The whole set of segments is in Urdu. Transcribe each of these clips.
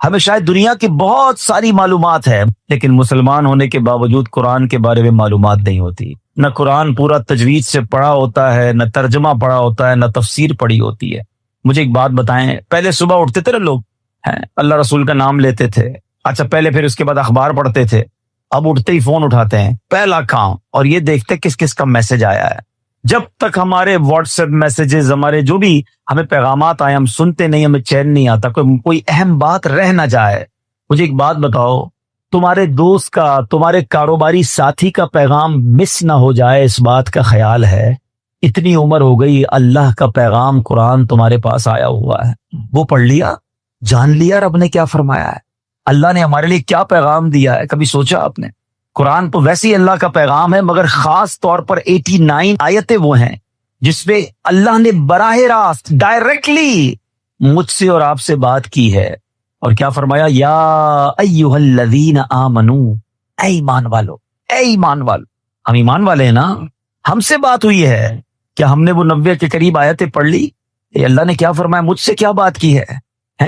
ہمیں شاید دنیا کی بہت ساری معلومات ہے، لیکن مسلمان ہونے کے باوجود قرآن کے بارے میں معلومات نہیں ہوتی۔ نہ قرآن پورا تجوید سے پڑھا ہوتا ہے، نہ ترجمہ پڑھا ہوتا ہے، نہ تفسیر پڑھی ہوتی ہے۔ مجھے ایک بات بتائیں، پہلے صبح اٹھتے تھے نا لوگ، اللہ رسول کا نام لیتے تھے، اچھا پہلے پھر اس کے بعد اخبار پڑھتے تھے، اب اٹھتے ہی فون اٹھاتے ہیں پہلا کام، اور یہ دیکھتے کس کس کا میسج آیا ہے۔ جب تک ہمارے واٹس ایپ میسیجز، ہمارے جو بھی ہمیں پیغامات آئے، ہم سنتے نہیں، ہمیں چین نہیں آتا، کوئی اہم بات رہ نہ جائے۔ مجھے ایک بات بتاؤ، تمہارے دوست کا، تمہارے کاروباری ساتھی کا پیغام مس نہ ہو جائے، اس بات کا خیال ہے؟ اتنی عمر ہو گئی، اللہ کا پیغام قرآن تمہارے پاس آیا ہوا ہے، وہ پڑھ لیا، جان لیا رب نے کیا فرمایا ہے، اللہ نے ہمارے لیے کیا پیغام دیا ہے؟ کبھی سوچا آپ نے؟ قرآن تو ویسے ہی اللہ کا پیغام ہے، مگر خاص طور پر 89 آیتیں وہ ہیں جس پہ اللہ نے براہ راست ڈائریکٹلی مجھ سے اور آپ سے بات کی ہے، اور کیا فرمایا؟ یا ایھا الذین آمنو، اے ایمان والو، اے ایمان والو۔ ہم ایمان والے ہیں نا، ہم سے بات ہوئی ہے، کیا ہم نے وہ 90 کے قریب آیتیں پڑھ لی؟ اللہ نے کیا فرمایا، مجھ سے کیا بات کی ہے؟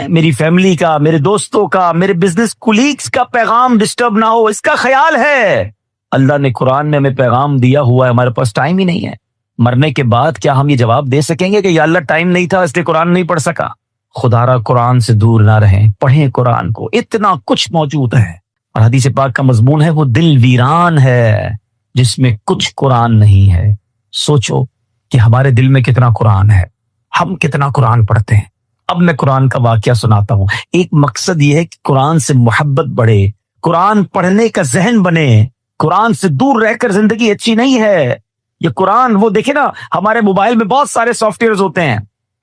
میری فیملی کا، میرے دوستوں کا، میرے بزنس کولیگز کا پیغام ڈسٹرب نہ ہو، اس کا خیال ہے۔ اللہ نے قرآن میں ہمیں پیغام دیا ہوا ہے، ہمارے پاس ٹائم ہی نہیں ہے۔ مرنے کے بعد کیا ہم یہ جواب دے سکیں گے کہ یا اللہ ٹائم نہیں تھا اس لیے قرآن نہیں پڑھ سکا؟ خدا را قرآن سے دور نہ رہیں، پڑھیں قرآن کو، اتنا کچھ موجود ہے۔ اور حدیث پاک کا مضمون ہے وہ دل ویران ہے جس میں کچھ قرآن نہیں ہے۔ سوچو کہ ہمارے دل میں کتنا قرآن ہے، ہم کتنا قرآن پڑھتے ہیں۔ اب میں قرآن کا واقعہ سناتا ہوں۔ ایک مقصد یہ ہے کہ قرآن سے محبت بڑھے، قرآن پڑھنے کا ذہن بنے۔ قرآن سے دور رہ کر زندگی اچھی نہیں ہے۔ یہ قرآن، وہ دیکھیں نا، ہمارے موبائل میں بہت سارے سافٹ ویئرز ہوتے ہیں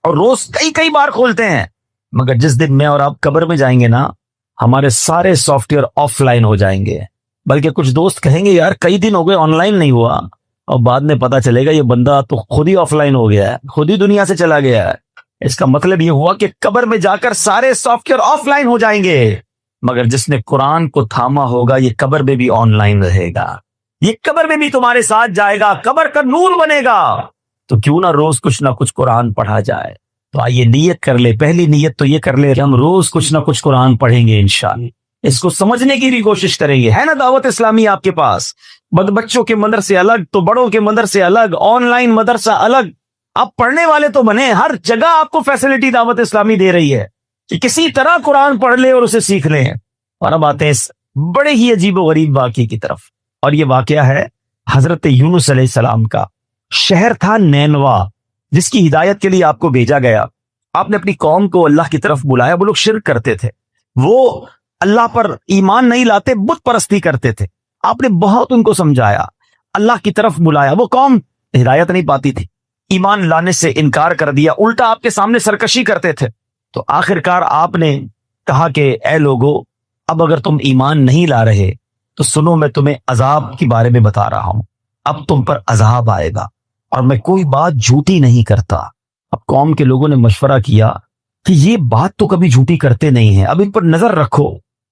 اور روز کئی بار کھولتے ہیں، مگر جس دن میں اور آپ قبر میں جائیں گے نا، ہمارے سارے سافٹ ویئر آف لائن ہو جائیں گے۔ بلکہ کچھ دوست کہیں گے یار کئی دن ہو گئے آن لائن نہیں ہوا، اور بعد میں پتا چلے گا یہ بندہ تو خود ہی آف لائن ہو گیا ہے، خود ہی دنیا سے چلا گیا ہے۔ اس کا مطلب یہ ہوا کہ قبر میں جا کر سارے سافٹ ویئر آف لائن ہو جائیں گے، مگر جس نے قرآن کو تھاما ہوگا یہ قبر میں بھی آن لائن رہے گا، یہ قبر میں بھی تمہارے ساتھ جائے گا، قبر کا نور بنے گا۔ تو کیوں نہ روز کچھ نہ کچھ قرآن پڑھا جائے؟ تو آئیے نیت کر لے، پہلی نیت تو یہ کر لے کہ ہم روز کچھ نہ کچھ قرآن پڑھیں گے انشاءاللہ، اس کو سمجھنے کی بھی کوشش کریں گے۔ ہے نا دعوت اسلامی آپ کے پاس، بچوں کے مدرسے الگ تو بڑوں کے مدرسے الگ، آن لائن مدرسہ الگ، آپ پڑھنے والے تو بنے، ہر جگہ آپ کو فیسلٹی دعوت اسلامی دے رہی ہے کہ کسی طرح قرآن پڑھ لے اور اسے سیکھ لیں۔ اور اب آتے ہیں اس بڑے ہی عجیب و غریب واقعے کی طرف، اور یہ واقعہ ہے حضرت یونس علیہ السلام کا۔ شہر تھا نینوا، جس کی ہدایت کے لیے آپ کو بھیجا گیا۔ آپ نے اپنی قوم کو اللہ کی طرف بلایا، وہ لوگ شرک کرتے تھے، وہ اللہ پر ایمان نہیں لاتے، بت پرستی کرتے تھے۔ آپ نے بہت ان کو سمجھایا، اللہ کی طرف بلایا، وہ قوم ہدایت نہیں پاتی تھی، ایمان لانے سے انکار کر دیا، الٹا آپ کے سامنے سرکشی کرتے تھے۔ تو آخرکار آپ نے کہا کہ اے لوگو، اب اگر تم ایمان نہیں لا رہے تو سنو، میں تمہیں عذاب کے بارے میں بتا رہا ہوں، اب تم پر عذاب آئے گا، اور میں کوئی بات جھوٹی نہیں کرتا۔ اب قوم کے لوگوں نے مشورہ کیا کہ یہ بات تو کبھی جھوٹی کرتے نہیں ہیں، اب ان پر نظر رکھو،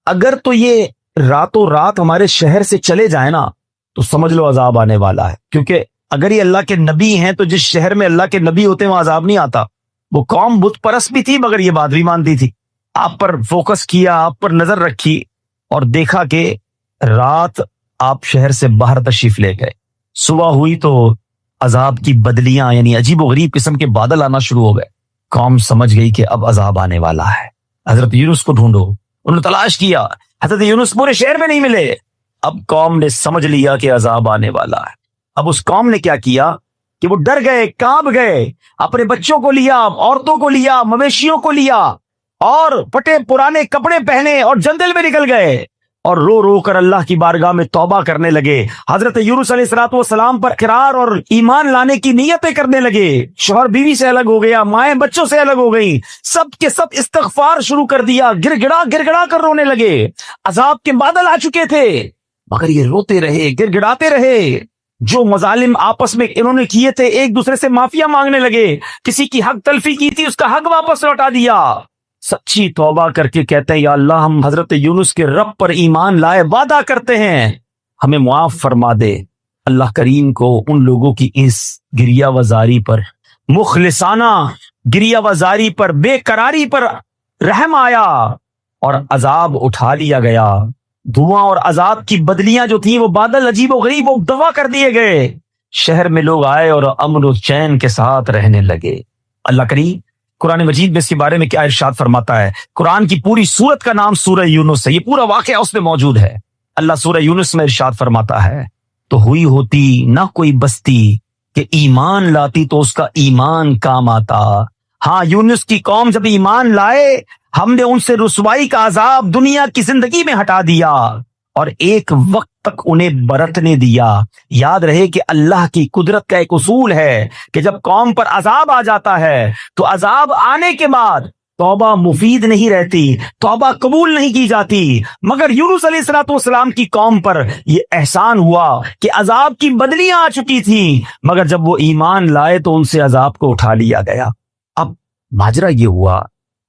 اگر تو یہ راتوں رات ہمارے شہر سے چلے جائیں نا تو سمجھ لو عذاب آنے والا ہے، کیونکہ اگر یہ اللہ کے نبی ہیں تو جس شہر میں اللہ کے نبی ہوتے ہیں وہاں عذاب نہیں آتا۔ وہ قوم بت پرست بھی تھی مگر یہ بات بھی مانتی تھی۔ آپ پر فوکس کیا، آپ پر نظر رکھی، اور دیکھا کہ رات آپ شہر سے باہر تشریف لے گئے، صبح ہوئی تو عذاب کی بدلیاں، یعنی عجیب و غریب قسم کے بادل آنا شروع ہو گئے۔ قوم سمجھ گئی کہ اب عذاب آنے والا ہے، حضرت یونس کو ڈھونڈو۔ انہوں نے تلاش کیا، حضرت یونس پورے شہر میں نہیں ملے۔ اب قوم نے سمجھ لیا کہ عذاب آنے والا ہے۔ اب اس قوم نے کیا کیا کہ وہ ڈر گئے، کانپ گئے، اپنے بچوں کو لیا، عورتوں کو لیا، مویشیوں کو لیا، اور پٹے پرانے کپڑے پہنے اور جنگل میں نکل گئے، اور رو رو کر اللہ کی بارگاہ میں توبہ کرنے لگے۔ حضرت یونس علیہ السلام پر اقرار اور ایمان لانے کی نیتیں کرنے لگے۔ شوہر بیوی سے الگ ہو گیا، مائیں بچوں سے الگ ہو گئیں، سب کے سب استغفار شروع کر دیا، گر گڑا کر رونے لگے۔ عذاب کے بادل آ چکے تھے مگر یہ روتے رہے، گر گڑاتے رہے۔ جو مظالم آپس میں انہوں نے کیے تھے، ایک دوسرے سے معافیا مانگنے لگے، کسی کی حق تلفی کی تھی اس کا حق واپس لوٹا دیا۔ سچی توبہ کر کے کہتے ہیں یا اللہ، ہم حضرت یونس کے رب پر ایمان لائے، وعدہ کرتے ہیں ہمیں معاف فرما دے۔ اللہ کریم کو ان لوگوں کی اس گریہ وزاری پر، مخلصانہ گریہ وزاری پر، بے قراری پر رحم آیا، اور عذاب اٹھا لیا گیا. دھواں اور عذاب کی بدلیاں جو تھیں وہ بادل عجیب و غریب و دفع کر دیے گئے. شہر میں لوگ آئے اور امن و چین کے ساتھ رہنے لگے. اللہ کریم قرآن مجید میں اس کے بارے میں کیا ارشاد فرماتا ہے. قرآن کی پوری سورت کا نام سورہ یونس ہے. یہ پورا واقعہ اس میں موجود ہے. اللہ سورہ یونس میں ارشاد فرماتا ہے تو ہوئی ہوتی نہ کوئی بستی کہ ایمان لاتی تو اس کا ایمان کام آتا. ہاں یونس کی قوم جب ایمان لائے ہم نے ان سے رسوائی کا عذاب دنیا کی زندگی میں ہٹا دیا اور ایک وقت تک انہیں برتنے دیا. یاد رہے کہ اللہ کی قدرت کا ایک اصول ہے کہ جب قوم پر عذاب آ جاتا ہے تو عذاب آنے کے بعد توبہ مفید نہیں رہتی, توبہ قبول نہیں کی جاتی. مگر یونس علیہ السلام کی قوم پر یہ احسان ہوا کہ عذاب کی بدلیاں آ چکی تھیں, مگر جب وہ ایمان لائے تو ان سے عذاب کو اٹھا لیا گیا. اب ماجرا یہ ہوا,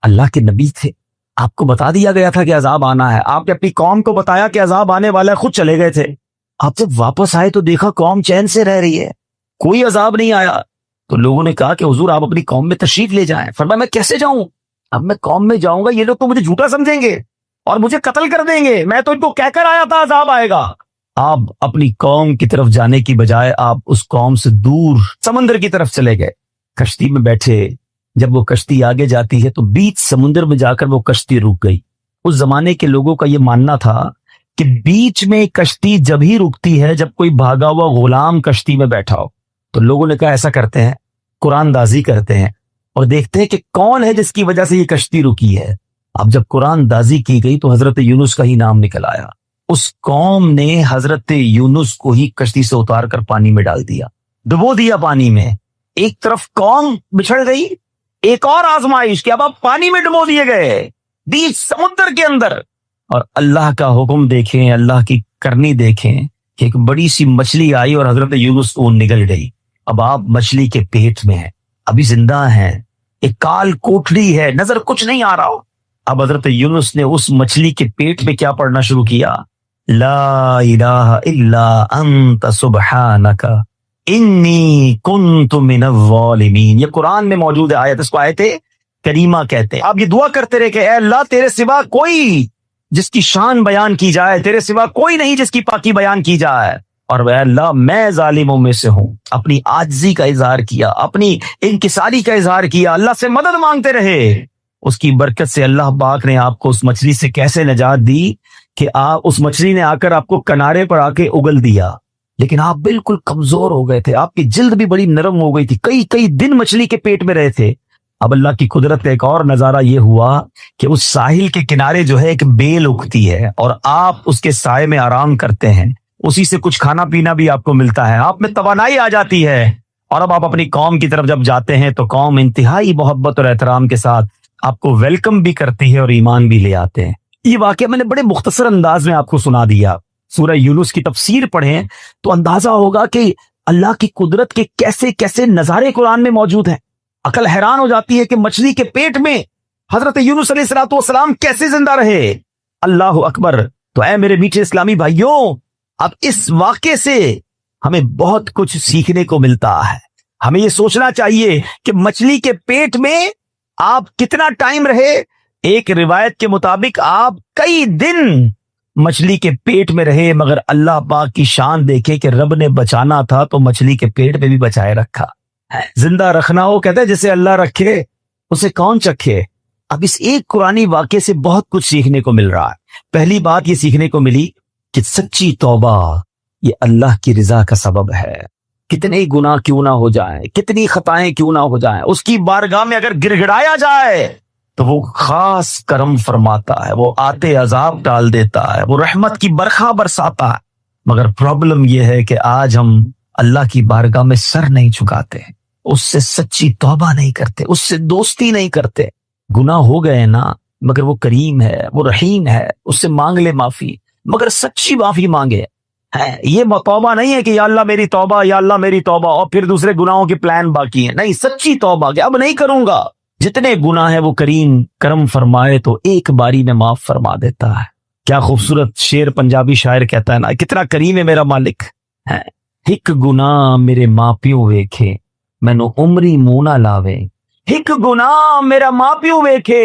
اللہ کے نبی تھے, آپ کو بتا دیا گیا تھا کہ عذاب آنا ہے. آپ نے اپنی قوم کو بتایا کہ عذاب آنے والا ہے, خود چلے گئے تھے. آپ جب واپس آئے تو دیکھا قوم چین سے رہ رہی ہے, کوئی عذاب نہیں آیا. تو لوگوں نے کہا کہ حضور آپ اپنی قوم میں تشریف لے جائیں. فرمایا میں کیسے جاؤں, اب میں قوم میں جاؤں گا یہ لوگ تو مجھے جھوٹا سمجھیں گے اور مجھے قتل کر دیں گے. میں تو ان کو کہہ کر آیا تھا عذاب آئے گا. آپ اپنی قوم کی طرف جانے کی بجائے آپ اس قوم سے دور سمندر کی طرف چلے گئے. کشتی میں بیٹھے, جب وہ کشتی آگے جاتی ہے تو بیچ سمندر میں جا کر وہ کشتی رک گئی. اس زمانے کے لوگوں کا یہ ماننا تھا کہ بیچ میں کشتی جب ہی رکتی ہے جب کوئی بھاگا ہوا غلام کشتی میں بیٹھا ہو. تو لوگوں نے کہا ایسا کرتے ہیں, قرآن دازی کرتے ہیں اور دیکھتے ہیں کہ کون ہے جس کی وجہ سے یہ کشتی رکی ہے. اب جب قرآن دازی کی گئی تو حضرت یونس کا ہی نام نکل آیا. اس قوم نے حضرت یونس کو ہی کشتی سے اتار کر پانی میں ڈال دیا, ڈبو دیا پانی میں. ایک طرف قوم بچھڑ گئی, ایک اور آزمائش کہ اب آپ پانی میں ڈبو دیے گئے بیچ سمندر کے اندر. اور اللہ کا حکم دیکھیں, اللہ کی کرنی دیکھیں کہ ایک بڑی سی مچھلی آئی اور حضرت یونس کو نگل گئی. اب آپ مچھلی کے پیٹ میں ہیں, ابھی زندہ ہیں, ایک کال کوٹڑی ہے, نظر کچھ نہیں آ رہا ہو. اب حضرت یونس نے اس مچھلی کے پیٹ میں کیا پڑھنا شروع کیا, لا الہ الا انت سبحانک انی کنت من الظالمین. یہ قرآن میں موجود ہے آیت, اس کو آیت کریمہ کہتے ہیں. آپ یہ دعا کرتے رہے کہ اے اللہ تیرے سوا کوئی جس کی شان بیان کی جائے, تیرے سوا کوئی نہیں جس کی پاکی بیان کی جائے, اور اے اللہ میں ظالموں میں سے ہوں. اپنی عاجزی کا اظہار کیا, اپنی انکساری کا اظہار کیا, اللہ سے مدد مانگتے رہے. اس کی برکت سے اللہ پاک نے آپ کو اس مچھلی سے کیسے نجات دی کہ آپ اس مچھلی نے آ کر آپ کو کنارے پر آ کے اگل دیا, لیکن آپ بالکل کمزور ہو گئے تھے, آپ کی جلد بھی بڑی نرم ہو گئی تھی, کئی دن مچھلی کے پیٹ میں رہے تھے. اب اللہ کی قدرت کا ایک اور نظارہ یہ ہوا کہ اس ساحل کے کنارے جو ہے ایک بیل اگتی ہے اور آپ اس کے سائے میں آرام کرتے ہیں, اسی سے کچھ کھانا پینا بھی آپ کو ملتا ہے, آپ میں توانائی آ جاتی ہے. اور اب آپ اپنی قوم کی طرف جب جاتے ہیں تو قوم انتہائی محبت اور احترام کے ساتھ آپ کو ویلکم بھی کرتی ہے اور ایمان بھی لے آتے ہیں. یہ واقعہ میں نے بڑے مختصر انداز میں آپ کو سنا دیا. سورہ یونس کی تفسیر پڑھیں تو اندازہ ہوگا کہ اللہ کی قدرت کے کیسے کیسے نظارے قرآن میں موجود ہیں. عقل حیران ہو جاتی ہے کہ مچھلی کے پیٹ میں حضرت یونس علیہ السلام کیسے زندہ رہے. اللہ اکبر. تو اے میرے میٹھے اسلامی بھائیوں, اب اس واقعے سے ہمیں بہت کچھ سیکھنے کو ملتا ہے. ہمیں یہ سوچنا چاہیے کہ مچھلی کے پیٹ میں آپ کتنا ٹائم رہے. ایک روایت کے مطابق آپ کئی دن مچھلی کے پیٹ میں رہے, مگر اللہ پاک کی شان دیکھے کہ رب نے بچانا تھا تو مچھلی کے پیٹ میں بھی بچائے رکھا. زندہ رکھنا ہو کہتے ہیں جسے اللہ رکھے اسے کون چکھے. اب اس ایک قرآنی واقعے سے بہت کچھ سیکھنے کو مل رہا ہے. پہلی بات یہ سیکھنے کو ملی کہ سچی توبہ یہ اللہ کی رضا کا سبب ہے. کتنے گناہ کیوں نہ ہو جائیں, کتنی خطائیں کیوں نہ ہو جائیں, اس کی بارگاہ میں اگر گڑ گڑایا جائے تو وہ خاص کرم فرماتا ہے, وہ آتے عذاب ڈال دیتا ہے, وہ رحمت کی برکھا برساتا ہے. مگر پرابلم یہ ہے کہ آج ہم اللہ کی بارگاہ میں سر نہیں جھکاتے, اس سے سچی توبہ نہیں کرتے, اس سے دوستی نہیں کرتے. گناہ ہو گئے نا, مگر وہ کریم ہے, وہ رحیم ہے, اس سے مانگ لے معافی, مگر سچی معافی مانگے. یہ توبہ نہیں ہے کہ یا اللہ میری توبہ, یا اللہ میری توبہ, اور پھر دوسرے گناہوں کے پلان باقی ہیں. نہیں, سچی توبہ کہ اب نہیں کروں گا. جتنے گناہ ہے وہ کریم کرم فرمائے تو ایک باری میں معاف فرما دیتا ہے. کیا خوبصورت شعر پنجابی شاعر کہتا ہے نا, کتنا کریم ہے میرا مالک. ایک گناہ میرے ماں پیو ویکھے مینو عمری منہ نہ لاوے. ایک گناہ میرا ماں پیو ویکھے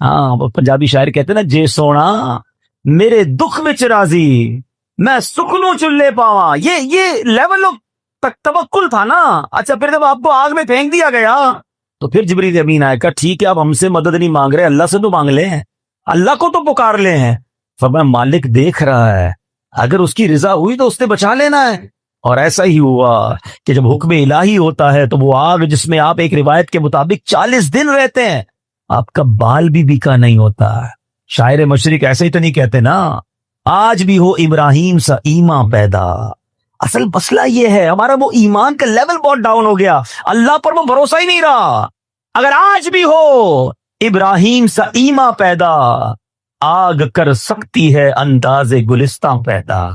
ہاں وہ پنجابی شاعر کہتے ہیں نا، جے سونا میرے دکھ وچ راضی میں سکھنوں چلے پاواں، یہ لیول آف تک توکل تھا نا. اچھا پھر جب آپ کو آگ میں پھینک دیا گیا تو پھر جبریل امین آئے، کہا ٹھیک ہے آپ ہم سے مدد نہیں مانگ رہے، اللہ سے تو مانگ لیں، اللہ کو تو پکار لے ہیں. فرمایا مالک دیکھ رہا ہے، اگر اس کی رضا ہوئی تو اس نے بچا لینا ہے. اور ایسا ہی ہوا کہ جب حکم الہی ہوتا ہے تو وہ آگ جس میں آپ ایک روایت کے مطابق 40 دن رہتے ہیں، آپ کا بال بھی بیکا نہیں ہوتا. شاعر مشرق ایسے ہی تو نہیں کہتے نا، آج بھی ہو ابراہیم سا ایمان پیدا. اصل مسئلہ یہ ہے ہمارا وہ ایمان کا لیول بہت ڈاؤن ہو گیا، اللہ پر وہ بھروسہ ہی نہیں رہا. اگر آج بھی ہو ابراہیم سا ایمان پیدا، آگ کر سکتی ہے انداز گلستان پیدا.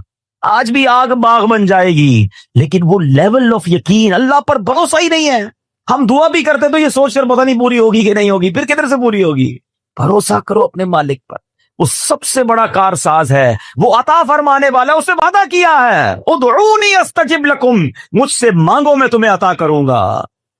آج بھی آگ باغ بن جائے گی، لیکن وہ لیول آف یقین، اللہ پر بھروسہ ہی نہیں ہے. ہم دعا بھی کرتے تو یہ سوچ کر پتہ نہیں پوری ہوگی کہ نہیں ہوگی، پھر کدھر سے پوری ہوگی. بھروسہ کرو اپنے مالک پر، وہ سب سے بڑا کارساز ہے، وہ عطا فرمانے والا، اس نے وعدہ کیا ہے ادعونی استجب لکم، مجھ سے مانگو میں تمہیں عطا کروں گا.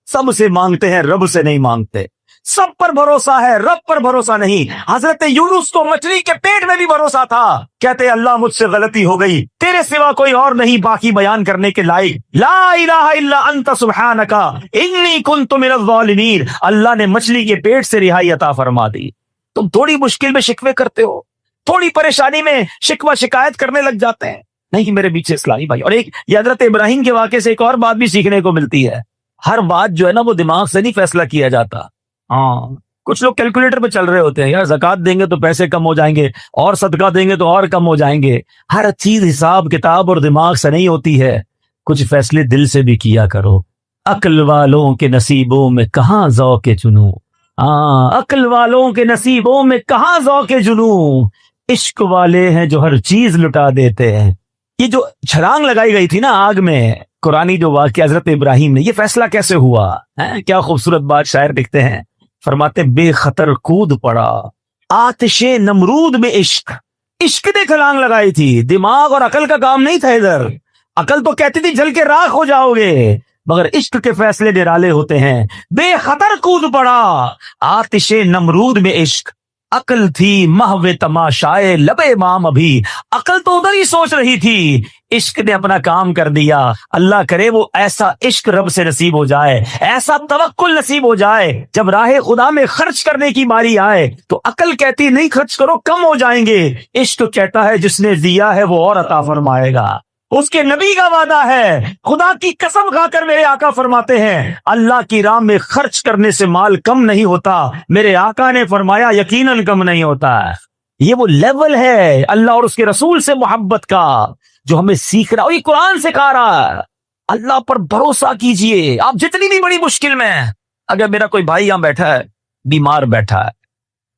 سب سے مانگتے ہیں، رب سے نہیں مانگتے. سب پر بھروسہ ہے، رب پر بھروسہ نہیں. حضرت یونس کو مچھلی کے پیٹ میں بھی بھروسہ تھا، کہتے اللہ مجھ سے غلطی ہو گئی، تیرے سوا کوئی اور نہیں باقی بیان کرنے کے لائق، لا الہ الا انت سبحانک انی کنت من الظالمین. اللہ نے مچھلی کے پیٹ سے رہائی عطا فرما دی. تم تھوڑی مشکل میں شکوے کرتے ہو، تھوڑی پریشانی میں شکوہ شکایت کرنے لگ جاتے ہیں. نہیں میرے پیچھے اسلامی بھائی. اور ایک یہ حضرت ابراہیم کے واقعے سے ایک اور بات بھی سیکھنے کو ملتی ہے، ہر بات جو ہے نا وہ دماغ سے نہیں فیصلہ کیا جاتا. ہاں کچھ لوگ کیلکولیٹر پہ چل رہے ہوتے ہیں، یار زکوٰۃ دیں گے تو پیسے کم ہو جائیں گے، اور صدقہ دیں گے تو اور کم ہو جائیں گے. ہر چیز حساب کتاب اور دماغ سے نہیں ہوتی ہے، کچھ فیصلے دل سے بھی کیا کرو. عقل والوں کے نصیبوں میں کہاں ذوق جنوں، ہاں عقل والوں کے نصیبوں میں کہاں ذوق جنوں، عشق والے ہیں جو ہر چیز لٹا دیتے ہیں. یہ جو چھلانگ لگائی گئی تھی نا آگ میں، قرآنی جو واقعہ حضرت ابراہیم نے، یہ فیصلہ کیسے ہوا ہے؟ کیا خوبصورت بات شاعر لکھتے ہیں، فرماتے بے خطر کود پڑا آتش نمرود میں عشق. عشق نے چھلانگ لگائی تھی، دماغ اور عقل کا کام نہیں تھا. ادھر عقل تو کہتی تھی جل کے راکھ ہو جاؤ گے، مگر عشق کے فیصلے نرالے ہوتے ہیں. بے خطر کود پڑا آتش نمرود میں عشق، عقل تھی محو تماشائے لب امام. ابھی عقل تو ادھر ہی سوچ رہی تھی، عشق نے اپنا کام کر دیا. اللہ کرے وہ ایسا عشق رب سے نصیب ہو جائے، ایسا توکل نصیب ہو جائے، جب راہ خدا میں خرچ کرنے کی باری آئے تو عقل کہتی نہیں خرچ کرو کم ہو جائیں گے، عشق کہتا ہے جس نے دیا ہے وہ اور عطا فرمائے گا. اس کے نبی کا وعدہ ہے، خدا کی قسم کھا کر میرے آقا فرماتے ہیں اللہ کی راہ میں خرچ کرنے سے مال کم نہیں ہوتا. میرے آقا نے فرمایا یقیناً کم نہیں ہوتا. یہ وہ لیول ہے اللہ اور اس کے رسول سے محبت کا جو ہمیں سیکھ رہا، اور یہ قرآن سکھا رہا ہے. اللہ پر بھروسہ کیجئے، آپ جتنی بھی بڑی مشکل میں ہیں. اگر میرا کوئی بھائی یہاں بیٹھا ہے، بیمار بیٹھا ہے،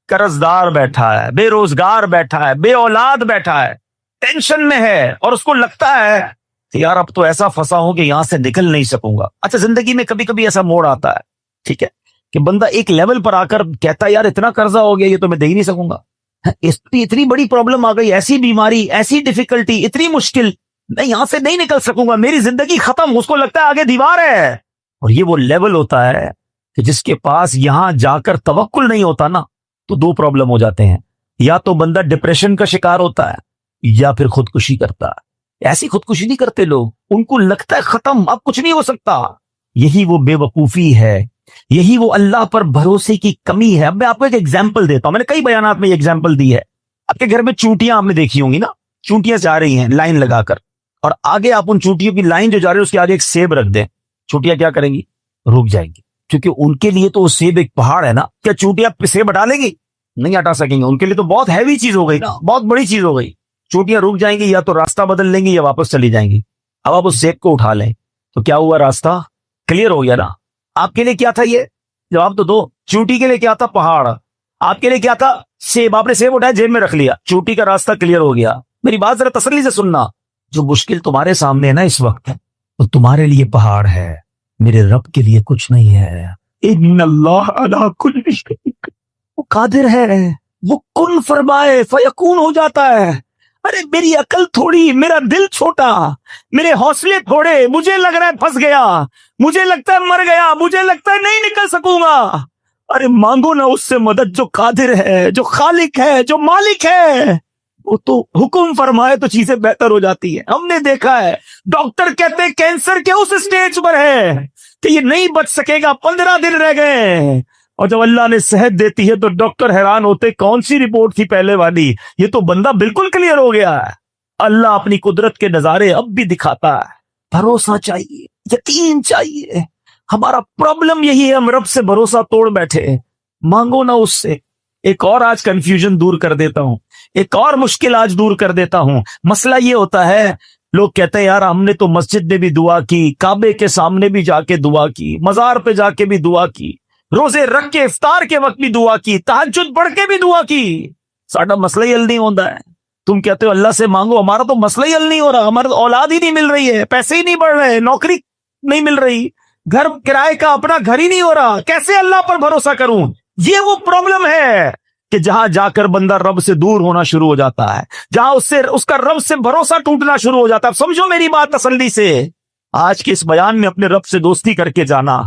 قرض دار بیٹھا ہے، بے روزگار بیٹھا ہے، بے اولاد بیٹھا ہے، ٹینشن میں ہے، اور اس کو لگتا ہے کہ یار اب تو ایسا پھنسا ہوں کہ یہاں سے نکل نہیں سکوں گا. اچھا زندگی میں کبھی کبھی ایسا موڑ آتا ہے، ٹھیک ہے، کہ بندہ ایک لیول پر آ کر کہتا ہے یار اتنا قرضہ ہو گیا یہ تو میں دے ہی نہیں سکوں گا، اتنی بڑی پرابلم آ گئی، ایسی بیماری، ایسی ڈیفیکلٹی، اتنی مشکل، میں یہاں سے نہیں نکل سکوں گا، میری زندگی ختم. اس کو لگتا ہے آگے دیوار ہے. اور یہ وہ لیول ہوتا ہے کہ جس کے پاس یہاں جا کر توکل نہیں ہوتا نا تو دو پرابلم ہو جاتے ہیں، یا تو بندہ ڈپریشن کا شکار ہوتا ہے یا پھر خودکشی کرتا ہے. ایسی خودکشی نہیں کرتے لوگ، ان کو لگتا ہے ختم اب کچھ نہیں ہو سکتا. یہی وہ بے وقوفی ہے، یہی وہ اللہ پر بھروسے کی کمی ہے. اب میں آپ کو ایک ایگزامپل دیتا ہوں، میں نے کئی بیانات میں یہ ایگزامپل دی ہے. آپ کے گھر میں چونٹیاں آپ نے دیکھی ہوں گی نا، چونٹیاں جا رہی ہیں لائن لگا کر، اور آگے آپ ان چونٹیوں کی لائن جو جا رہی ہے اس کے آگے ایک سیب رکھ دیں، چونٹیاں کیا کریں گی؟ رک جائیں گی، کیونکہ ان کے لیے تو وہ سیب ایک پہاڑ ہے نا. کیا چونٹیاں سیب ہٹا لیں گی؟ نہیں ہٹا سکیں گے، ان کے لیے تو بہت ہیوی چیز ہو گئی نا، بہت بڑی چیز ہو گئی. چونٹیاں رک جائیں گی، یا تو راستہ بدل لیں گی یا واپس چلی جائیں گی. اب آپ اس سیب کو اٹھا لیں تو کیا ہوا؟ راستہ کلیئر ہو گیا نا. آپ کے لیے کیا تھا؟ یہ جواب تو دو. چونٹی کے لیے کیا تھا؟ پہاڑ. آپ کے لیے کیا تھا؟ سیب. آپ نے سیب اٹھایا جیب میں رکھ لیا، چونٹی کا راستہ کلیئر ہو گیا. میری بات ذرا تسلی سے سننا، جو مشکل تمہارے سامنے ہے نا اس وقت، وہ تمہارے لیے پہاڑ ہے، میرے رب کے لیے کچھ نہیں ہے. ان اللہ علی کل شیء، وہ قادر ہے، وہ کن فرمائے فیکون ہو جاتا ہے. ارے میری عقل تھوڑی، میرا دل چھوٹا، میرے حوصلے تھوڑے، مجھے لگ رہا ہے پھنس گیا، مجھے لگتا ہے مر گیا، مجھے لگتا ہے نہیں نکل سکوں گا. ارے مانگو نا اس سے مدد جو قادر ہے، جو خالق ہے، جو مالک ہے. وہ تو حکم فرمائے تو چیزیں بہتر ہو جاتی ہیں. ہم نے دیکھا ہے ڈاکٹر کہتے ہیں کینسر کے اس سٹیج پر ہے کہ یہ نہیں بچ سکے گا، 15 دن رہ گئے، اور جب اللہ نے صحت دیتی ہے تو ڈاکٹر حیران ہوتے کون سی رپورٹ تھی پہلے والی، یہ تو بندہ بالکل کلیئر ہو گیا ہے. اللہ اپنی قدرت کے نظارے اب بھی دکھاتا ہے. بھروسہ چاہیے، یقین چاہیے. ہمارا پرابلم یہی ہے، ہم رب سے بھروسہ توڑ بیٹھے. مانگو نا اس سے. ایک اور آج کنفیوژن دور کر دیتا ہوں، ایک اور مشکل آج دور کر دیتا ہوں. مسئلہ یہ ہوتا ہے، لوگ کہتے ہیں یار ہم نے تو مسجد میں بھی دعا کی، کعبے کے سامنے بھی جا کے دعا کی، مزار پہ جا کے بھی دعا کی، روزے رکھ کے افطار کے وقت بھی دعا کی، تہجد پڑھ کے بھی دعا کی، ساڈا مسئلہ ہی حل نہیں ہوتا ہے. تم کہتے ہو اللہ سے مانگو، ہمارا تو مسئلہ ہی حل نہیں ہو رہا، ہمارا تو اولاد ہی نہیں مل رہی ہے، پیسے ہی نہیں بڑھ رہے، نوکری نہیں مل رہی، گھر کرائے کا اپنا گھر ہی نہیں ہو رہا، کیسے اللہ پر بھروسہ کروں؟ یہ وہ پرابلم ہے کہ جہاں جا کر بندہ رب سے دور ہونا شروع ہو جاتا ہے، جہاں اس کا رب سے بھروسہ ٹوٹنا شروع ہو جاتا ہے. سمجھو میری بات تسلی سے. آج کے اس بیان میں اپنے رب سے دوستی کر کے جانا،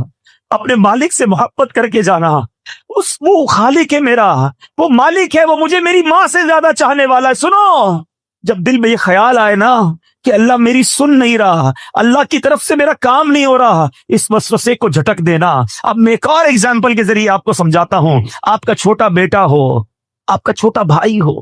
اپنے مالک سے محبت کر کے جانا. وہ خالق ہے میرا، وہ مالک ہے، وہ مجھے میری ماں سے زیادہ چاہنے والا ہے. سنو، جب دل میں یہ خیال آئے نا کہ اللہ میری سن نہیں رہا، اللہ کی طرف سے میرا کام نہیں ہو رہا، اس وسوسے کو جھٹک دینا. اب میں ایک اور ایگزامپل کے ذریعے آپ کو سمجھاتا ہوں. آپ کا چھوٹا بیٹا ہو، آپ کا چھوٹا بھائی ہو،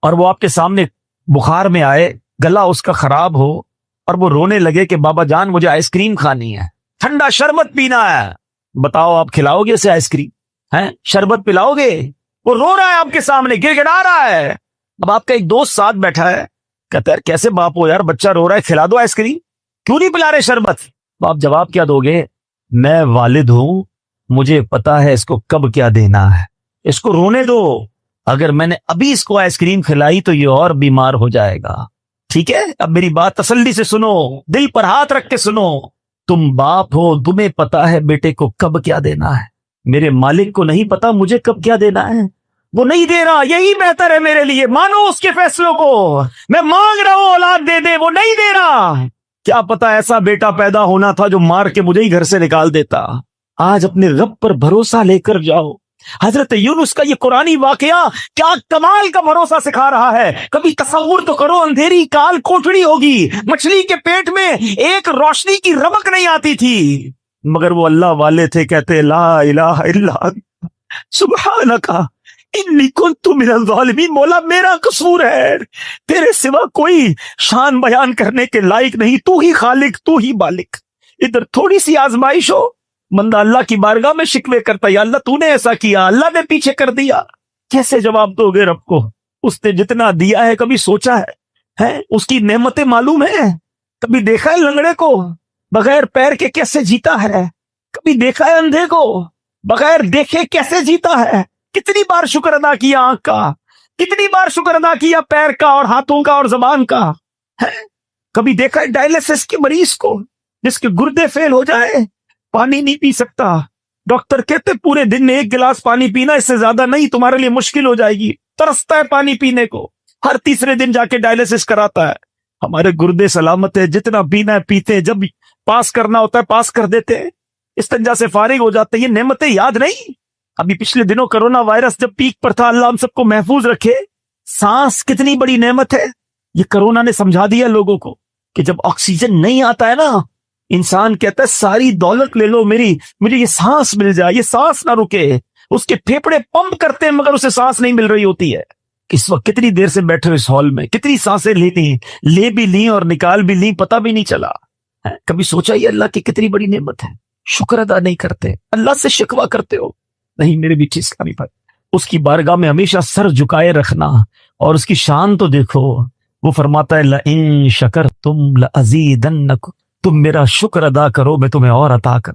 اور وہ آپ کے سامنے بخار میں آئے، گلا اس کا خراب ہو، اور وہ رونے لگے کہ بابا جان مجھے آئس کریم کھانی ہے، ٹھنڈا شربت پینا ہے. بتاؤ آپ کھلاؤ گے اسے آئس کریم؟ شربت پلاؤ گے؟ وہ رو رہا ہے آپ کے سامنے، گر گڑا رہا ہے. اب آپ کا ایک دوست ساتھ بیٹھا ہے، کہتا ہے کیسے باپ ہو یار، بچہ رو رہا ہے، کھلا دو آئس کریم، کیوں نہیں پلا رہے شربت؟ آپ جواب کیا دو گے؟ میں والد ہوں، مجھے پتا ہے اس کو کب کیا دینا ہے، اس کو رونے دو، اگر میں نے ابھی اس کو آئس کریم کھلائی تو یہ اور بیمار ہو جائے گا. ٹھیک ہے؟ اب میری بات تسلی سے سنو، دل پر ہاتھ رکھ کے سنو. تم باپ ہو، تمہیں پتا ہے بیٹے کو کب کیا دینا ہے. میرے مالک کو نہیں پتا مجھے کب کیا دینا ہے، وہ نہیں دے رہا، یہی بہتر ہے میرے لیے. مانو اس کے فیصلوں کو. میں مانگ رہا ہوں اولاد دے دے، وہ نہیں دے رہا. کیا پتا ایسا بیٹا پیدا ہونا تھا جو مار کے مجھے ہی گھر سے نکال دیتا. آج اپنے رب پر بھروسہ لے کر جاؤ. حضرت یونس کا یہ قرآنی واقعہ کیا کمال کا بھروسہ سکھا رہا ہے. کبھی تصور تو کرو، اندھیری کال کوٹڑی ہوگی، مچھلی کے پیٹ میں ایک روشنی کی رمق نہیں آتی تھی، مگر وہ اللہ والے تھے، کہتے لا الہ الا انت سبحانک انی کنت من الظالمین. مولا میرا قصور ہے، تیرے سوا کوئی شان بیان کرنے کے لائق نہیں، تو ہی خالق، تو ہی مالک. ادھر تھوڑی سی آزمائش ہو، بندہ اللہ کی بارگاہ میں شکوے کرتا، یا اللہ تو نے ایسا کیا، اللہ نے پیچھے کر دیا. کیسے جواب دو گے رب کو؟ اس نے جتنا دیا ہے کبھی سوچا ہے؟ اس کی نعمتیں معلوم ہے؟ کبھی دیکھا ہے لنگڑے کو بغیر پیر کے کیسے جیتا ہے؟ کبھی دیکھا ہے اندھے کو بغیر دیکھے کیسے جیتا ہے؟ کتنی بار شکر ادا کیا آنکھ کا، کتنی بار شکر ادا کیا پیر کا اور ہاتھوں کا اور زبان کا. کبھی دیکھا ہے ڈائلسس کے مریض کو جس کے گردے فیل ہو جائے، پانی نہیں پی سکتا، ڈاکٹر کہتے پورے دن میں 1 گلاس پانی پینا، اس سے زیادہ نہیں، تمہارے لیے مشکل ہو جائے گی. ترستا ہے پانی پینے کو، ہر تیسرے دن جا کے ڈائلسس کراتا ہے. ہمارے گردے سلامت ہے، جتنا پینا ہے پیتے ہیں، جب پاس کرنا ہوتا ہے پاس کر دیتے ہیں، استنجا سے فارغ ہو جاتے ہیں. یہ نعمتیں یاد نہیں؟ ابھی پچھلے دنوں کرونا وائرس جب پیک پر تھا، اللہ ہم سب کو محفوظ رکھے، سانس کتنی بڑی نعمت ہے. یہ کرونا نے سمجھا دیا لوگوں کو کہ جب آکسیجن نہیں آتا ہے نا، انسان کہتا ہے ساری دولت لے لو میری، مجھے یہ سانس مل جائے، یہ سانس نہ رکے. اس کے پھیپڑے پمپ کرتے ہیں مگر اسے سانس نہیں مل رہی ہوتی ہے. اس وقت کتنی دیر سے بیٹھے اس ہال میں، کتنی سانسیں لے بھی لیں اور نکال بھی لیں، پتہ بھی نہیں چلا. کبھی سوچا یہ اللہ کی کتنی بڑی نعمت ہے؟ شکر ادا نہیں کرتے، اللہ سے شکوہ کرتے ہو. نہیں میرے بیٹے اسلامی بھائی، اس کی بارگاہ میں ہمیشہ سر جھکائے رکھنا، اور اس کی شان تو دیکھو. وہ فرماتا ہے لئن شکرتم لازیدنکم، تم میرا شکر ادا کرو میں تمہیں اور عطا کر.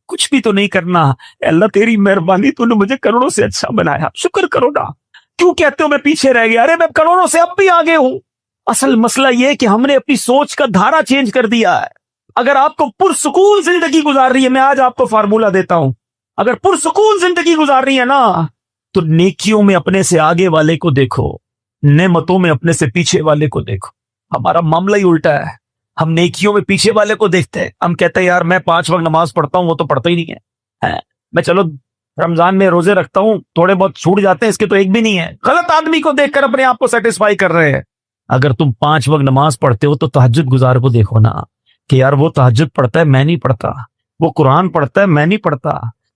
کچھ بھی تو نہیں کرنا، اے اللہ تیری مہربانی، تو نے مجھے کروڑوں سے اچھا بنایا، شکر کرو نا. کیوں کہتے ہو میں پیچھے رہ گیا؟ ارے میں کروڑوں سے اب بھی آگے ہوں. اصل مسئلہ یہ کہ ہم نے اپنی سوچ کا دھارا چینج کر دیا ہے. اگر آپ کو پرسکون زندگی گزار رہی ہے، میں آج آپ کو فارمولہ دیتا ہوں، اگر پرسکون زندگی گزار رہی ہے نا، تو نیکیوں میں اپنے سے آگے والے کو دیکھو، نعمتوں میں اپنے سے پیچھے والے کو دیکھو. ہمارا معاملہ ہی الٹا ہے، ہم نیکیوں میں پیچھے والے کو دیکھتے ہیں. ہم کہتے ہیں یار میں 5 وقت نماز پڑھتا ہوں، وہ تو پڑھتا ہی نہیں ہے. میں چلو رمضان میں روزے رکھتا ہوں, تھوڑے بہت چھوٹ جاتے ہیں, اس کے تو ایک بھی نہیں ہے. غلط آدمی کو دیکھ کر اپنے آپ کو سیٹسفائی کر رہے ہیں. اگر تم 5 وقت نماز پڑھتے ہو تو تہجد گزار کو دیکھو نا, کہ یار وہ تہجد پڑھتا ہے میں نہیں پڑھتا, وہ قرآن پڑھتا ہے میں نہیں پڑھتا,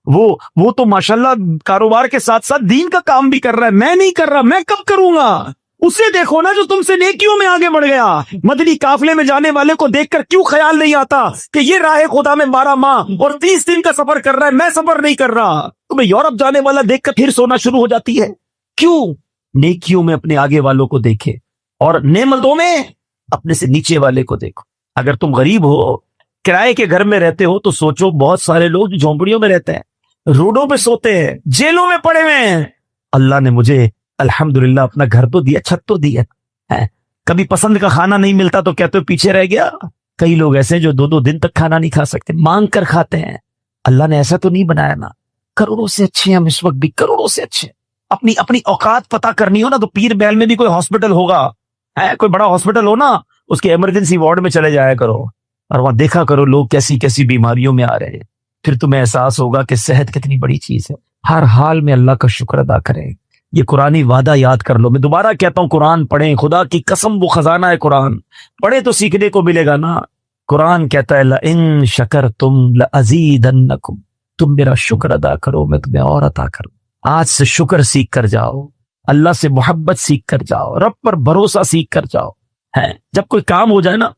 وہ تو ماشاءاللہ کاروبار کے ساتھ ساتھ دین کا کام بھی کر رہا ہے, میں نہیں کر رہا, میں کب کروں گا. اسے دیکھو نا جو تم سے نیکیوں میں آگے بڑھ گیا. مدنی قافلے میں جانے والے کو دیکھ کر کیوں خیال نہیں آتا کہ یہ راہ خدا میں 12 ماہ اور 30 دن کا سفر کر رہا ہے, میں سفر نہیں کر رہا. تمہیں یورپ جانے والا دیکھ کر پھر سونا شروع ہو جاتی ہے. کیوں؟ نیکیوں میں اپنے آگے والوں کو دیکھے اور نعمتوں میں اپنے سے نیچے والے کو دیکھو. اگر تم غریب ہو, کرائے کے گھر میں رہتے ہو, تو سوچو بہت سارے لوگ جو جھونپڑیوں میں رہتے ہیں, روڈوں پہ سوتے ہیں, جیلوں میں پڑے ہوئے ہیں. اللہ نے مجھے الحمدللہ اپنا گھر تو دیا, چھت تو دی ہے. کبھی پسند کا کھانا نہیں ملتا تو کہتے ہو پیچھے رہ گیا. کئی لوگ ایسے جو 2 دن تک کھانا نہیں کھا سکتے, مانگ کر کھاتے ہیں. اللہ نے ایسا تو نہیں بنایا نا. کروڑوں سے اچھے ہیں ہم اس وقت بھی, کروڑوں سے اچھے. اپنی اوقات پتہ کرنی ہو نا تو پیر بیل میں بھی کوئی ہاسپٹل ہوگا, کوئی بڑا ہاسپٹل ہو نا, اس کے ایمرجنسی وارڈ میں چلے جایا کرو اور وہاں دیکھا کرو لوگ کیسی کیسی بیماریوں میں آ رہے ہیں. پھر تمہیں احساس ہوگا کہ صحت کتنی بڑی چیز ہے. ہر حال میں اللہ کا شکر ادا کریں. یہ قرآنی وعدہ یاد کر لو. میں دوبارہ کہتا ہوں, قرآن پڑھیں, خدا کی قسم وہ خزانہ ہے قرآن. پڑھے تو سیکھنے کو ملے گا نا. قرآن کہتا ہے لَإِن شَكَرْتُمْ لَأَزِيدَنَّكُمْ, تم میرا شکر ادا کرو میں تمہیں اور عطا کروں. آج سے شکر سیکھ کر جاؤ, اللہ سے محبت سیکھ کر جاؤ, رب پر بھروسہ سیکھ کر جاؤ. جب کوئی کام ہو جائے نا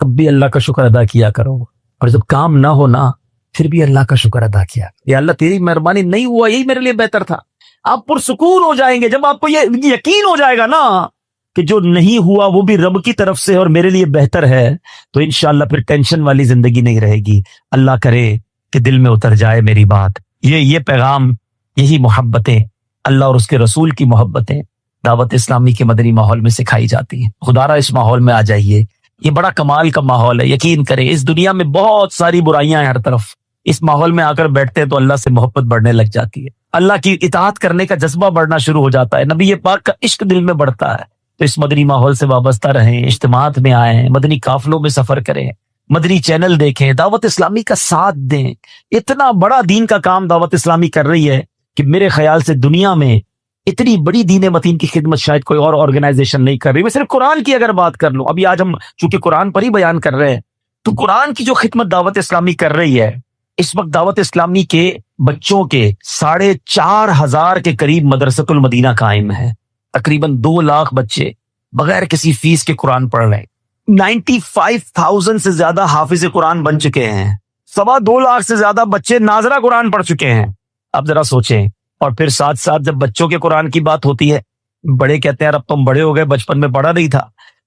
تب بھی اللہ کا شکر ادا کیا کرو, اور جب کام نہ ہو نا پھر بھی اللہ کا شکر ادا کیا. یا اللہ تیری مہربانی, نہیں ہوا یہی میرے لیے بہتر تھا. آپ پرسکون ہو جائیں گے جب آپ کو یہ یقین ہو جائے گا نا کہ جو نہیں ہوا وہ بھی رب کی طرف سے اور میرے لیے بہتر ہے, تو انشاءاللہ پھر ٹینشن والی زندگی نہیں رہے گی. اللہ کرے کہ دل میں اتر جائے میری بات. یہ پیغام, یہی محبتیں, اللہ اور اس کے رسول کی محبتیں دعوت اسلامی کے مدنی ماحول میں سکھائی جاتی ہیں. خدا را اس ماحول میں آ جائیے. یہ بڑا کمال کا ماحول ہے. یقین کریں اس دنیا میں بہت ساری برائیاں ہیں ہر طرف, اس ماحول میں آ کر بیٹھتے ہیں تو اللہ سے محبت بڑھنے لگ جاتی ہے, اللہ کی اطاعت کرنے کا جذبہ بڑھنا شروع ہو جاتا ہے, نبی پاک کا عشق دل میں بڑھتا ہے. تو اس مدنی ماحول سے وابستہ رہیں, اجتماعات میں آئیں, مدنی قافلوں میں سفر کریں, مدنی چینل دیکھیں, دعوت اسلامی کا ساتھ دیں. اتنا بڑا دین کا کام دعوت اسلامی کر رہی ہے کہ میرے خیال سے دنیا میں اتنی بڑی دین متین کی خدمت شاید کوئی اور آرگنائزیشن نہیں کر رہی. میں صرف قرآن کی اگر بات کر لوں, ابھی آج ہم چونکہ قرآن پر ہی بیان کر رہے ہیں, تو قرآن کی جو خدمت دعوت اسلامی کر رہی ہے, اس وقت دعوت اسلامی کے بچوں کے 4,500 کے قریب مدرسۃ المدینہ قائم ہے. تقریباً 2 لاکھ بچے بغیر کسی فیس کے قرآن پڑھ رہے ہیں. 95,000 سے زیادہ حافظ قرآن بن چکے ہیں. 2.25 لاکھ سے زیادہ بچے ناظرہ قرآن پڑھ چکے ہیں. اب ذرا سوچیں. اور پھر ساتھ ساتھ جب بچوں کے قرآن کی بات ہوتی ہے, بڑے کہتے ہیں اب تم بڑے ہو گئے, بچپن میں پڑھا نہیں تھا.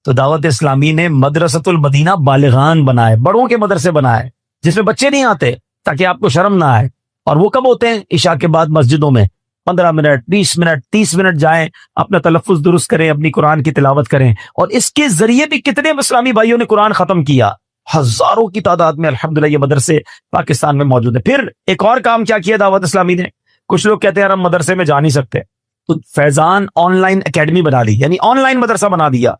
تو دعوت اسلامی نے مدرسۃ المدینہ بالغان بنائے, بڑوں کے مدرسے بنائے, جس میں بچے نہیں آتے تاکہ آپ کو شرم نہ آئے. اور وہ کب ہوتے ہیں؟ عشاء کے بعد مسجدوں میں 15 منٹ 20 منٹ 30 منٹ جائیں, اپنا تلفظ درست کریں, اپنی قرآن کی تلاوت کریں. اور اس کے ذریعے بھی کتنے اسلامی بھائیوں نے قرآن ختم کیا, ہزاروں کی تعداد میں الحمدللہ یہ مدرسے پاکستان میں موجود ہیں. پھر ایک اور کام کیا کیا دعوت اسلامی نے, کچھ لوگ کہتے ہیں یار ہم مدرسے میں جا نہیں سکتے, تو فیضان آن لائن اکیڈمی بنا دی, یعنی آن لائن مدرسہ بنا دیا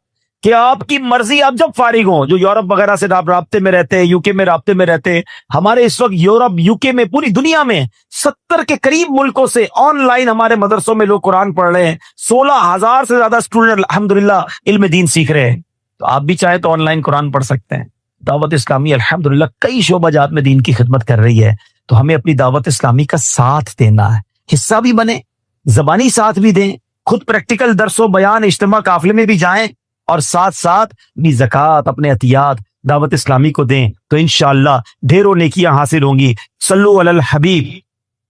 کہ آپ کی مرضی, آپ جب فارغ ہوں, جو یورپ وغیرہ سے آپ رابطے میں رہتے ہیں, UK میں رابطے میں رہتے ہیں, ہمارے اس وقت یورپ UK میں پوری دنیا میں 70 کے قریب ملکوں سے آن لائن ہمارے مدرسوں میں لوگ قرآن پڑھ رہے ہیں. 16,000 سے زیادہ اسٹوڈنٹ الحمدللہ علم دین سیکھ رہے ہیں. تو آپ بھی چاہیں تو آن لائن قرآن پڑھ سکتے ہیں. دعوت اسلامی الحمدللہ کئی شعبہ جات میں دین کی خدمت کر رہی ہے. تو ہمیں اپنی دعوت اسلامی کا ساتھ دینا ہے, حصہ بھی بنے, زبانی ساتھ بھی دیں, خود پریکٹیکل درس و بیان اجتماع قافلے میں بھی جائیں, اور ساتھ ساتھ اپنی زکوٰۃ, اپنے عطیات دعوت اسلامی کو دیں, تو انشاءاللہ ڈھیروں نیکیاں حاصل ہوں گی. صلو علی الحبیب.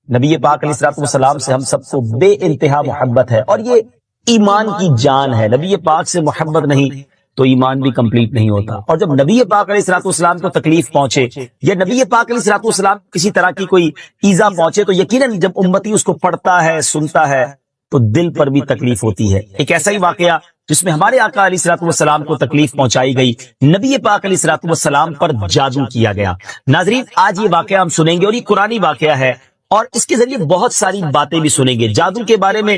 نبی پاک علیہ الصلوۃ والسلام سے ہم سب کو بے انتہا محبت ہے, اور یہ ایمان کی جان ہے. نبی پاک سے محبت نہیں تو ایمان بھی کمپلیٹ نہیں ہوتا. اور جب نبی پاک علیہ الصلوۃ والسلام کو تکلیف پہنچے, یا نبی پاک علیہ الصلوۃ والسلام کسی طرح کی کوئی ایذا پہنچے, تو یقیناً جب امتی اس کو پڑھتا ہے, سنتا ہے, تو دل پر بھی تکلیف ہوتی ہے. ایک ایسا ہی واقعہ جس میں ہمارے آقا علیہ الصلوۃ والسلام کو تکلیف پہنچائی گئی, نبی پاک علیہ الصلوۃ والسلام پر جادو کیا گیا. ناظرین آج یہ واقعہ ہم سنیں گے, اور یہ قرآنی واقعہ ہے, اور اس کے ذریعے بہت ساری باتیں بھی سنیں گے. جادو کے بارے میں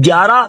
11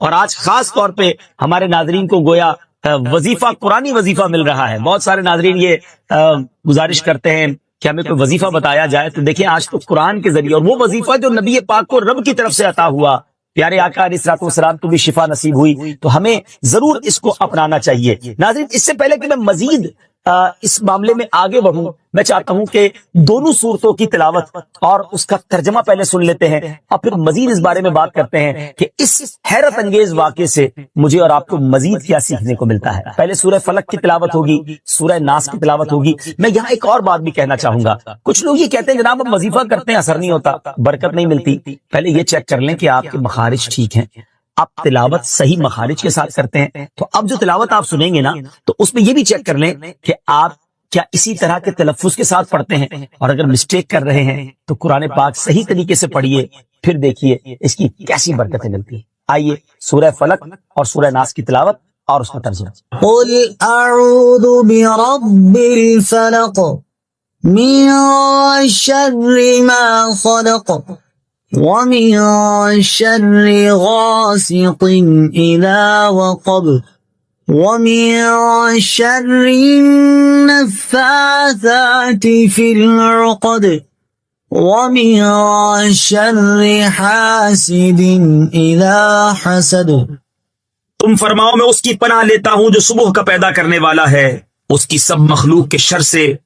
اور آج خاص طور پہ ہمارے ناظرین کو گویا وظیفہ، قرآنی وظیفہ مل رہا ہے. بہت سارے ناظرین یہ گزارش کرتے ہیں کہ ہمیں کوئی وظیفہ بتایا جائے. تو دیکھیں آج تو قرآن کے ذریعے، اور وہ وظیفہ جو نبی پاک کو رب کی طرف سے عطا ہوا، پیارے آقا علیہ الصلوۃ والسلام کو بھی شفا نصیب ہوئی، تو ہمیں ضرور اس کو اپنانا چاہیے. ناظرین، اس سے پہلے کہ میں مزید اس معاملے میں آگے بڑھوں، میں چاہتا ہوں کہ دونوں صورتوں کی تلاوت اور اس کا ترجمہ پہلے سن لیتے ہیں، اور پھر مزید اس بارے میں بات کرتے ہیں کہ اس حیرت انگیز واقعے سے مجھے اور آپ کو مزید کیا سیکھنے کو ملتا ہے. پہلے سورہ فلق کی تلاوت ہوگی، سورہ ناس کی تلاوت ہوگی. میں یہاں ایک اور بات بھی کہنا چاہوں گا. کچھ لوگ یہ کہتے ہیں جناب ہم وظیفہ کرتے ہیں، اثر نہیں ہوتا، برکت نہیں ملتی. پہلے یہ چیک کر لیں کہ آپ کے مخارج ٹھیک ہیں، آپ تلاوت صحیح مخارج کے ساتھ کرتے ہیں. تو اب جو تلاوت آپ سنیں گے نا، تو اس میں یہ بھی چیک کر لیں کہ آپ کیا اسی طرح کے تلفظ کے ساتھ پڑھتے ہیں، اور اگر مسٹیک کر رہے ہیں تو قرآن پاک صحیح طریقے سے پڑھیے، پھر دیکھیے اس کی کیسی برکتیں ملتی ہیں. آئیے سورہ فلق اور سورہ ناس کی تلاوت اور اس کا ترجمہ. قل اعوذ برب الفلق من شر ما خلق ومن شر غاسق اذا وقب ومن شر النفاثات في العقد ومن شر حاسد اذا حسد. تم فرماؤ میں اس کی پناہ لیتا ہوں جو صبح کا پیدا کرنے والا ہے، اس کی سب مخلوق کے شر سے،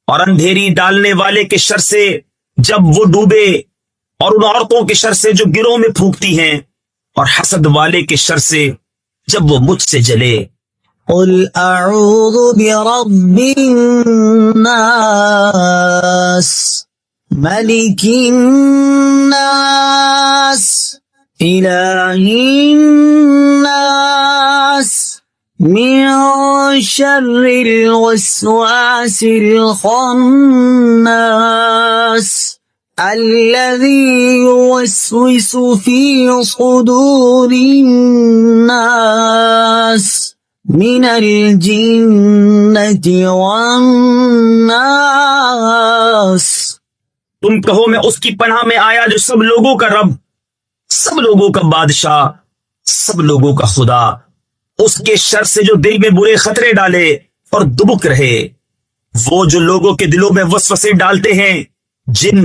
اور اندھیری ڈالنے والے کے شر سے جب وہ ڈوبے، اور ان عورتوں کے شر سے جو گروہ میں پھونکتی ہیں، اور حسد والے کے شر سے جب وہ مجھ سے جلے. قل اعوذ برب الناس ملک الناس الہ الناس من شر الوسواس الخناس الذي يوسوس في صدور الناس من الجنة والناس. تم کہو میں اس کی پناہ میں آیا جو سب لوگوں کا رب، سب لوگوں کا بادشاہ، سب لوگوں کا خدا، اس کے شر سے جو دل میں برے خطرے ڈالے اور دبک رہے، وہ جو لوگوں کے دلوں میں وسوسے ڈالتے ہیں، جن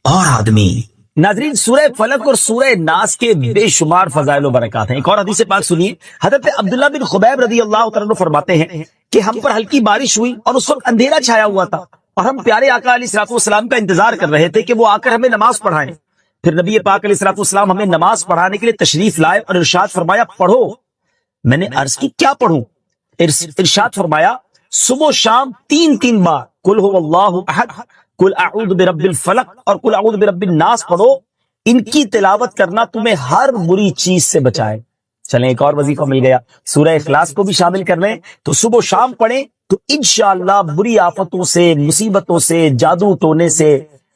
اور آدمی. ناظرین، سورہ فلق اور سورہ ناس کے بے شمار فضائل و برکات ہیں. ایک اور حدیث پاک سنیے. حضرت عبداللہ بن خبیب رضی اللہ تعالیٰ عنہ فرماتے ہیں کہ ہم پر ہلکی بارش ہوئی اور اس وقت اندھیرا چھایا ہوا تھا، اور ہم پیارے آقا علیہ الصلوۃ والسلام کا انتظار کر رہے تھے کہ وہ آ کر ہمیں نماز پڑھائیں. پھر نبی پاک علیہ الصلوۃ والسلام ہمیں نماز پڑھانے کے لیے تشریف لائے اور ارشاد فرمایا پڑھو. میں نے عرض کی کیا پڑھوں؟ ارشاد فرمایا صبح و شام 3 بار قل هو اللہ احد، قل اعوذ برب الفلق اور قل اعوذ برب الناس پڑھو. ان کی تلاوت کرنا تمہیں ہر بری چیز سے بچائے. چلیں ایک اور وظیفہ مل گیا، سورہ اخلاص کو بھی شامل کر لیں. تو صبح و شام پڑھیں تو انشاءاللہ بری آفتوں سے، مصیبتوں سے، جادو ٹونے سے،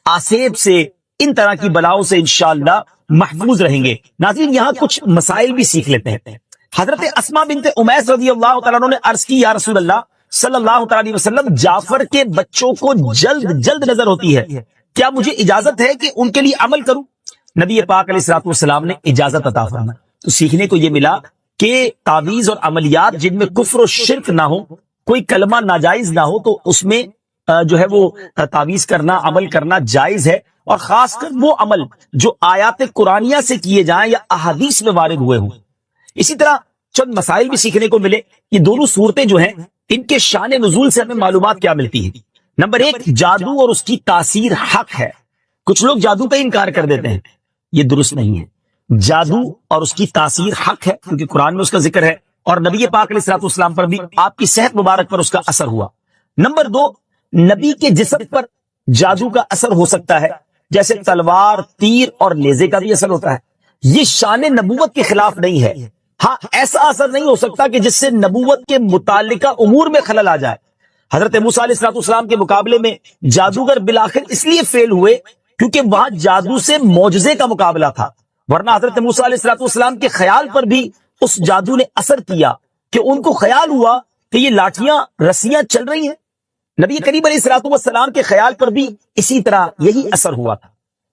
آسیب سے، ان طرح کی بلاؤں سے انشاءاللہ محفوظ رہیں گے. ناظرین، یہاں کچھ مسائل بھی سیکھ لیتے ہیں. حضرت اسماء بنت امیس رضی اللہ تعالیٰ عنہ نے عرض کی یا رسول اللہ صلی اللہ تعالیٰ علیہ وسلم، جعفر کے بچوں کو جلد نظر ہوتی ہے، کیا مجھے اجازت ہے کہ ان کے لیے عمل کروں؟ نبی پاک علیہ الصلوۃ والسلام نے اجازت عطا فرمائی. تو سیکھنے کو یہ ملا کہ تعویذ اور عملیات جن میں کفر و شرک نہ ہو، کوئی کلمہ ناجائز نہ ہو، تو اس میں جو ہے وہ تعویذ کرنا، عمل کرنا جائز ہے. اور خاص کر وہ عمل جو آیات قرآنیہ سے کیے جائیں یا احادیث میں وارد ہوئے ہوں. اسی طرح چند مسائل بھی سیکھنے کو ملے. یہ دونوں صورتیں جو ہیں ان کے شان نزول سے ہمیں معلومات کیا ملتی ہے. نمبر 1، جادو اور اس کی تاثیر حق ہے. کچھ لوگ جادو کا انکار کر دیتے ہیں، یہ درست نہیں ہے. جادو اور اس کی تاثیر حق ہے کیونکہ قرآن میں اس کا ذکر ہے، اور نبی پاک علیہ الصلوۃ والسلام پر بھی آپ کی صحت مبارک پر اس کا اثر ہوا. نمبر 2، نبی کے جسم پر جادو کا اثر ہو سکتا ہے، جیسے تلوار، تیر اور نیزے کا بھی اثر ہوتا ہے. یہ شان نبوت کے خلاف نہیں ہے. ہاں، ایسا اثر نہیں ہو سکتا کہ جس سے نبوت کے متعلقہ امور میں خلل آ جائے. حضرت موسیٰ علیہ السلام کے مقابلے میں جادوگر بالآخر اس لیے فیل ہوئے کیونکہ وہاں جادو سے معجزے کا مقابلہ تھا، ورنہ حضرت موسیٰ علیہ السلام کے خیال پر بھی اس جادو نے اثر کیا کہ ان کو خیال ہوا کہ یہ لاٹھیاں، رسیاں چل رہی ہیں. نبی کریم علیہ السلام کے خیال پر بھی اسی طرح یہی اثر ہوا تھا.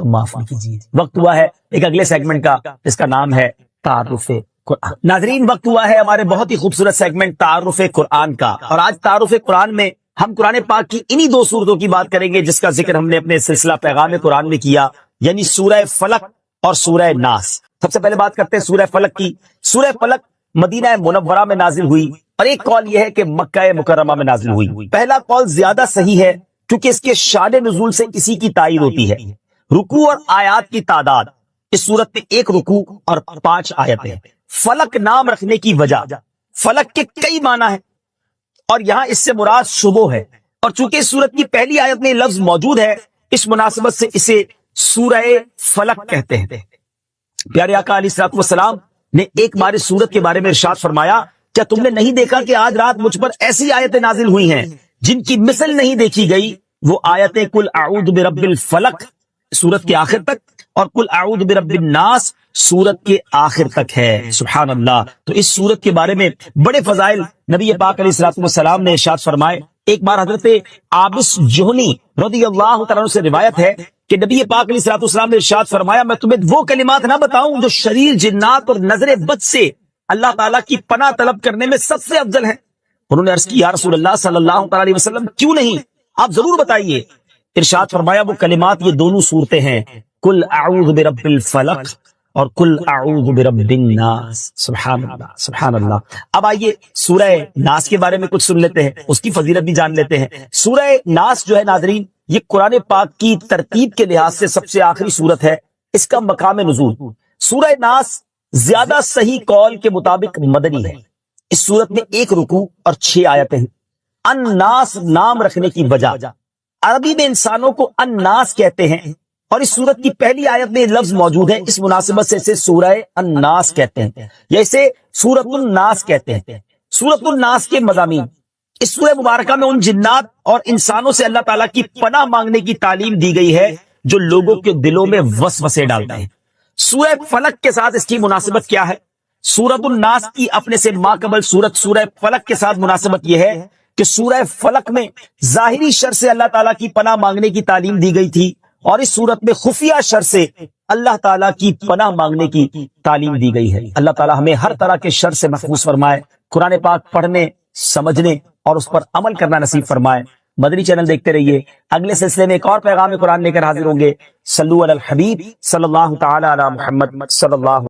تو معاف کیجیے۔ وقت ہوا ہے ایک اگلے سیگمنٹ کا، جس کا نام ہے تعارف قرآن۔ ناظرین، وقت ہوا ہے ہمارے بہت ہی خوبصورت سیگمنٹ تعارف قرآن کا، اور آج تعارف قرآن میں ہم قرآن پاک کی انہی دو سورتوں کی بات کریں گے جس کا ذکر ہم نے اپنے سلسلہ پیغام قرآن میں کیا، یعنی سورہ فلق اور سورہ ناس۔ سب سے پہلے بات کرتے ہیں سورہ فلق کی۔ سورہ فلق مدینہ منورہ میں نازل ہوئی، اور ایک قول یہ ہے کہ مکہ مکرمہ میں نازل ہوئی۔ پہلا قول زیادہ صحیح ہے کیونکہ اس کے شان نزول سے اسی کی تائید ہوتی ہے۔ رکوع اور آیات کی تعداد، اس صورت میں 1 رکوع اور 5 آیتیں۔ فلق نام رکھنے کی وجہ، فلق کے کئی معنی ہیں اور یہاں اس سے مراد صبح ہے، اور چونکہ اس صورت کی پہلی آیت میں لفظ موجود ہے، اس مناسبت سے اسے سورہ فلق کہتے ہیں۔ پیارے آقا علیہ الصلوۃ والسلام نے ایک بار اس سورت کے بارے میں ارشاد فرمایا، کیا تم نے نہیں دیکھا کہ آج رات مجھ پر ایسی آیتیں نازل ہوئی ہیں جن کی مثل نہیں دیکھی گئی؟ وہ آیتیں قل اعوذ برب الفلق سورت کے آخر تک اور قل اعوذ برب الناس سورت کے آخر تک ہے۔ سبحان اللہ۔ تو اس سورت کے بارے میں بڑے فضائل نبی پاک علیہ الصلوۃ والسلام نے ارشاد فرمائے۔ ایک بار حضرت عابس جہنی رضی اللہ تعالیٰ عنہ سے روایت ہے کہ نبی پاک علیہ الصلوۃ والسلام نے ارشاد فرمایا، میں تمہیں وہ کلمات نہ بتاؤں جو شریر جنات اور نظر بد سے اللہ تعالیٰ کی پناہ طلب کرنے میں سب سے افضل ہیں؟ انہوں نے عرض کی، یا رسول اللہ صلی اللہ تعالیٰ علیہ وسلم کیوں نہیں، آپ ضرور بتائیے۔ ارشاد فرمایا وہ کلمات یہ دونوں صورتیں ہیں، قل اعوذ برب الفلق اور قل اعوذ برب الناس۔ سبحان اللہ، سبحان اللہ۔ اب آئیے سورہ ناس کے بارے میں کچھ سن لیتے ہیں، اس کی فضیلت بھی جان لیتے ہیں۔ سورہ ناس جو ہے ناظرین، یہ قرآن پاک کی ترتیب کے لحاظ سے سب سے آخری سورت ہے۔ اس کا مقام نزول، سورہ ناس زیادہ صحیح قول کے مطابق مدنی ہے۔ اس سورت میں 1 رکوع اور 6 آیتیں ہیں۔ الناس نام رکھنے کی وجہ، عربی میں انسانوں کو الناس کہتے ہیں، اور اس سورت کی پہلی آیت میں لفظ موجود ہے، اس مناسبت سے اسے سورہ الناس کہتے ہیں یا اسے سورۃ الناس کہتے ہیں۔ سورۃ الناس کے مضامین، اس سورہ مبارکہ میں ان جنات اور انسانوں سے اللہ تعالیٰ کی پناہ مانگنے کی تعلیم دی گئی ہے جو لوگوں کے دلوں میں وسوسے ڈالتے ہیں۔ سورہ فلق کے ساتھ اس کی مناسبت کیا ہے؟ سورۃ الناس کی اپنے سے ماقبل سورت سورہ فلق کے ساتھ مناسبت یہ ہے کہ سورہ فلق میں ظاہری شر سے اللہ تعالیٰ کی پناہ مانگنے کی تعلیم دی گئی تھی، اور اس صورت میں خفیہ شر سے اللہ تعالیٰ کی پناہ مانگنے کی تعلیم دی گئی ہے۔ اللہ تعالیٰ ہمیں ہر طرح کے شر سے محفوظ فرمائے، قرآن پاک پڑھنے، سمجھنے اور اس پر عمل کرنا نصیب فرمائے۔ مدنی چینل دیکھتے رہیے، اگلے سلسلے میں ایک اور پیغام قرآن لے کر حاضر ہوں گے۔ صلو علی الحبیب صلی اللہ تعالی علی محمد صلی اللہ